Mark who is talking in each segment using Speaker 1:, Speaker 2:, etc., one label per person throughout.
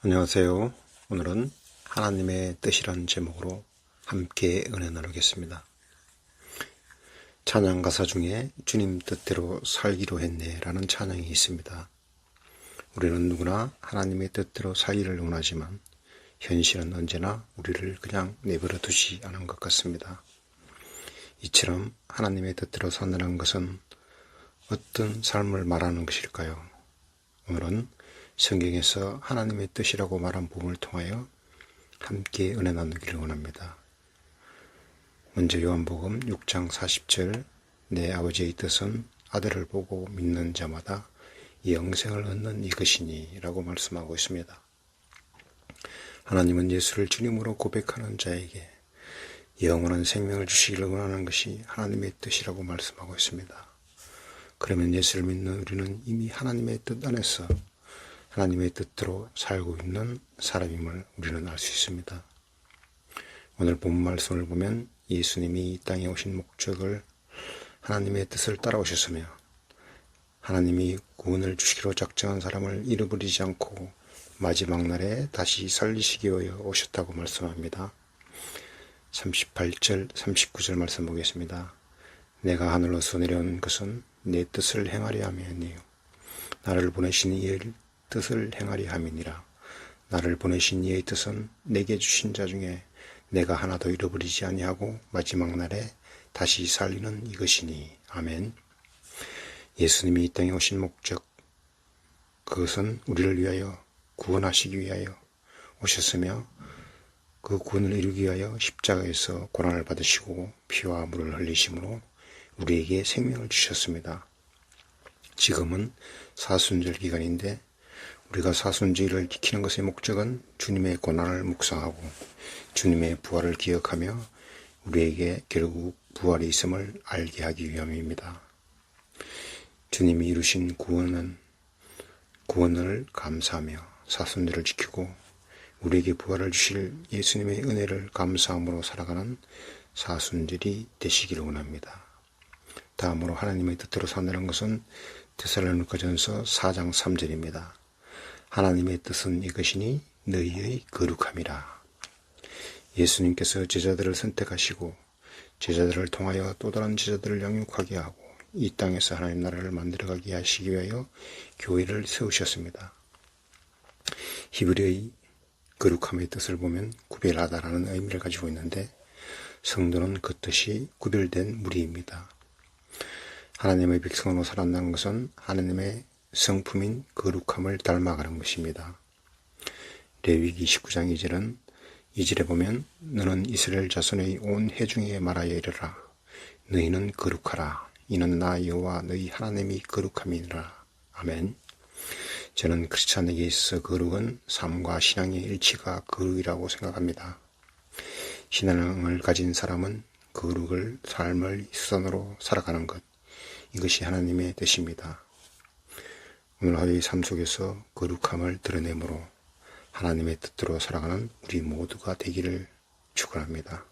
Speaker 1: 안녕하세요. 오늘은 하나님의 뜻이란 제목으로 함께 은혜 나누겠습니다. 찬양 가사 중에 주님 뜻대로 살기로 했네 라는 찬양이 있습니다. 우리는 누구나 하나님의 뜻대로 살기를 원하지만 현실은 언제나 우리를 그냥 내버려 두지 않은 것 같습니다. 이처럼 하나님의 뜻대로 산다는 것은 어떤 삶을 말하는 것일까요? 오늘은 성경에서 하나님의 뜻이라고 말한 부분을 통하여 함께 은혜 나누기를 원합니다. 먼저 요한복음 6장 40절 내 아버지의 뜻은 아들을 보고 믿는 자마다 영생을 얻는 이것이니 라고 말씀하고 있습니다. 하나님은 예수를 주님으로 고백하는 자에게 영원한 생명을 주시기를 원하는 것이 하나님의 뜻이라고 말씀하고 있습니다. 그러면 예수를 믿는 우리는 이미 하나님의 뜻 안에서 하나님의 뜻대로 살고 있는 사람임을 우리는 알 수 있습니다. 오늘 본 말씀을 보면 예수님이 이 땅에 오신 목적을 하나님의 뜻을 따라오셨으며 하나님이 구원을 주시기로 작정한 사람을 잃어버리지 않고 마지막 날에 다시 살리시기 위하여 오셨다고 말씀합니다. 38절 39절 말씀 보겠습니다. 내가 하늘로서 내려온 것은 내 뜻을 행하려 함이니요 나를 보내신 이의 뜻을 행하려 함이니라. 나를 보내신 이의 뜻은 내게 주신 자 중에 내가 하나도 잃어버리지 아니하고 마지막 날에 다시 살리는 이것이니. 아멘. 예수님이 이 땅에 오신 목적, 그것은 우리를 위하여 구원하시기 위하여 오셨으며 그 구원을 이루기 위하여 십자가에서 고난을 받으시고 피와 물을 흘리심으로 우리에게 생명을 주셨습니다. 지금은 사순절 기간인데 우리가 사순절을 지키는 것의 목적은 주님의 고난을 묵상하고 주님의 부활을 기억하며 우리에게 결국 부활이 있음을 알게 하기 위함입니다. 주님이 이루신 구원을 감사하며 사순절을 지키고 우리에게 부활을 주실 예수님의 은혜를 감사함으로 살아가는 사순절이 되시기를 원합니다. 다음으로 하나님의 뜻대로 산다는 것은 데살로니가전서 4장 3절입니다. 하나님의 뜻은 이것이니 너희의 거룩함이라. 예수님께서 제자들을 선택하시고 제자들을 통하여 또 다른 제자들을 양육하게 하고 이 땅에서 하나님 나라를 만들어가게 하시기 위하여 교회를 세우셨습니다. 히브리의 거룩함의 뜻을 보면 구별하다라는 의미를 가지고 있는데 성도는 그 뜻이 구별된 무리입니다. 하나님의 백성으로 살아난다는 것은 하나님의 성품인 거룩함을 닮아가는 것입니다. 레위기 19장 2절은 2절에 보면 너는 이스라엘 자손의 온 회중에게 말하여 이르라. 너희는 거룩하라. 이는 나 여호와 너희 하나님이 거룩함이니라. 아멘. 저는 크리스찬에게 있어 거룩은 삶과 신앙의 일치가 거룩이라고 생각합니다. 신앙을 가진 사람은 거룩을 삶의 수단으로 살아가는 것, 이것이 하나님의 뜻입니다. 오늘 하루의 삶 속에서 거룩함을 드러내므로 하나님의 뜻대로 살아가는 우리 모두가 되기를 축원합니다.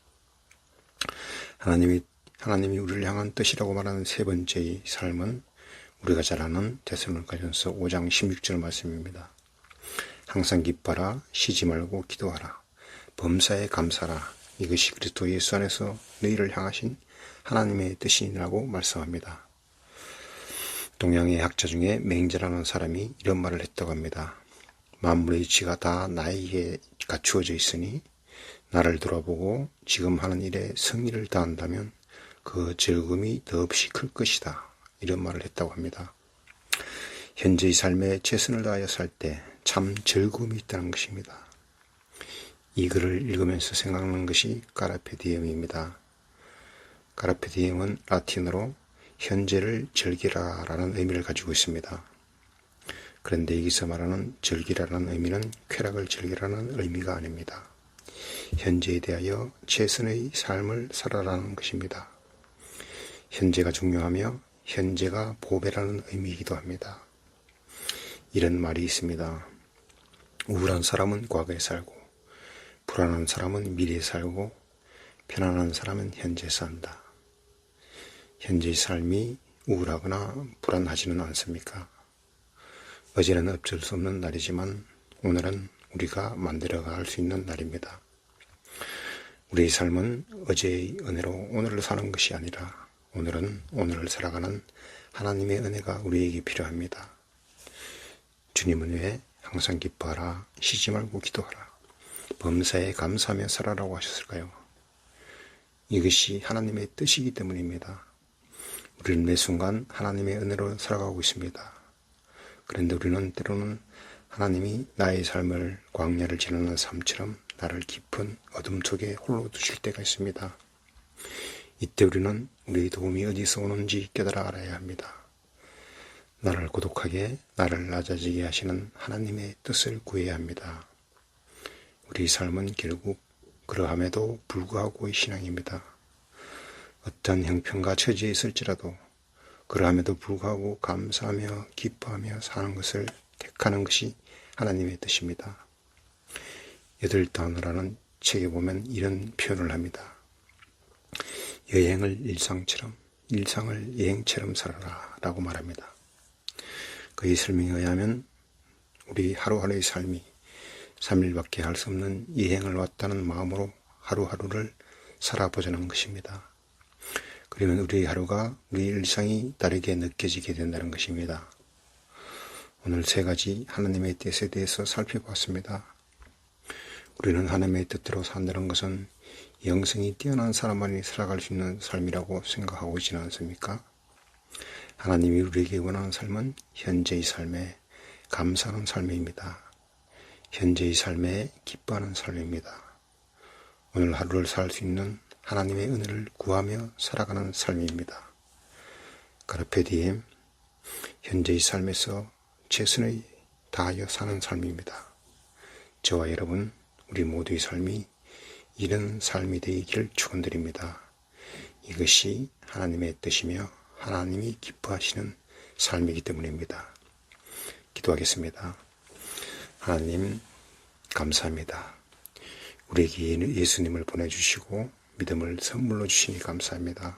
Speaker 1: 하나님이 우리를 향한 뜻이라고 말하는 세 번째의 삶은 우리가 잘 아는 데살로니가전서 5장 16절 말씀입니다. 항상 기뻐하라, 쉬지 말고 기도하라, 범사에 감사하라. 이것이 그리스도 예수 안에서 너희를 향하신 하나님의 뜻이라고 말씀합니다. 동양의 학자 중에 맹자라는 사람이 이런 말을 했다고 합니다. 만물의 이치가 다 나에게 갖추어져 있으니 나를 돌아보고 지금 하는 일에 성의를 다한다면 그 즐거움이 더없이 클 것이다. 이런 말을 했다고 합니다. 현재의 삶에 최선을 다하여 살 때 참 즐거움이 있다는 것입니다. 이 글을 읽으면서 생각나는 것이 카르페 디엠입니다. 카르페 디엠은 라틴어로 현재를 즐기라 라는 의미를 가지고 있습니다. 그런데 여기서 말하는 즐기라라는 의미는 쾌락을 즐기라는 의미가 아닙니다. 현재에 대하여 최선의 삶을 살아라는 것입니다. 현재가 중요하며 현재가 보배라는 의미이기도 합니다. 이런 말이 있습니다. 우울한 사람은 과거에 살고 불안한 사람은 미래에 살고 편안한 사람은 현재에 산다. 현재의 삶이 우울하거나 불안하지는 않습니까? 어제는 어쩔 수 없는 날이지만 오늘은 우리가 만들어갈 수 있는 날입니다. 우리의 삶은 어제의 은혜로 오늘을 사는 것이 아니라 오늘은 오늘을 살아가는 하나님의 은혜가 우리에게 필요합니다. 주님은 왜 항상 기뻐하라, 쉬지 말고 기도하라, 범사에 감사하며 살아라고 하셨을까요? 이것이 하나님의 뜻이기 때문입니다. 우리는 매 순간 하나님의 은혜로 살아가고 있습니다. 그런데 우리는 때로는 하나님이 나의 삶을 광야를 지나는 삶처럼 나를 깊은 어둠 속에 홀로 두실 때가 있습니다. 이때 우리는 우리의 도움이 어디서 오는지 깨달아 알아야 합니다. 나를 고독하게, 나를 낮아지게 하시는 하나님의 뜻을 구해야 합니다. 우리 삶은 결국 그러함에도 불구하고의 신앙입니다. 어떤 형편과 처지에 있을지라도 그러함에도 불구하고 감사하며 기뻐하며 사는 것을 택하는 것이 하나님의 뜻입니다. 8단어라는 책에 보면 이런 표현을 합니다. 여행을 일상처럼, 일상을 여행처럼 살아라 라고 말합니다. 그의 설명에 의하면 우리 하루하루의 삶이 3일밖에 할 수 없는 여행을 왔다는 마음으로 하루하루를 살아보자는 것입니다. 그러면 우리의 하루가 우리 일상이 다르게 느껴지게 된다는 것입니다. 오늘 3가지 하나님의 뜻에 대해서 살펴봤습니다. 우리는 하나님의 뜻대로 산다는 것은 영성이 뛰어난 사람만이 살아갈 수 있는 삶이라고 생각하고 있지는 않습니까? 하나님이 우리에게 원하는 삶은 현재의 삶에 감사하는 삶입니다. 현재의 삶에 기뻐하는 삶입니다. 오늘 하루를 살 수 있는 하나님의 은혜를 구하며 살아가는 삶입니다. 카르페 디엠, 현재의 삶에서 최선을 다하여 사는 삶입니다. 저와 여러분, 우리 모두의 삶이 이런 삶이 되기를 축원드립니다. 이것이 하나님의 뜻이며 하나님이 기뻐하시는 삶이기 때문입니다. 기도하겠습니다. 하나님, 감사합니다. 우리에게 예수님을 보내주시고 믿음을 선물로 주시니 감사합니다.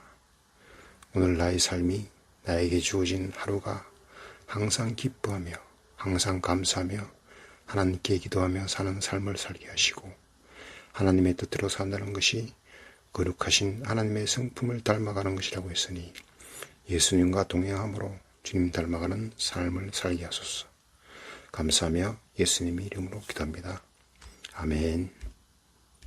Speaker 1: 오늘 나의 삶이 나에게 주어진 하루가 항상 기뻐하며 항상 감사하며 하나님께 기도하며 사는 삶을 살게 하시고 하나님의 뜻대로 산다는 것이 거룩하신 하나님의 성품을 닮아가는 것이라고 했으니 예수님과 동행함으로 주님 닮아가는 삶을 살게 하소서. 감사하며 예수님의 이름으로 기도합니다. 아멘.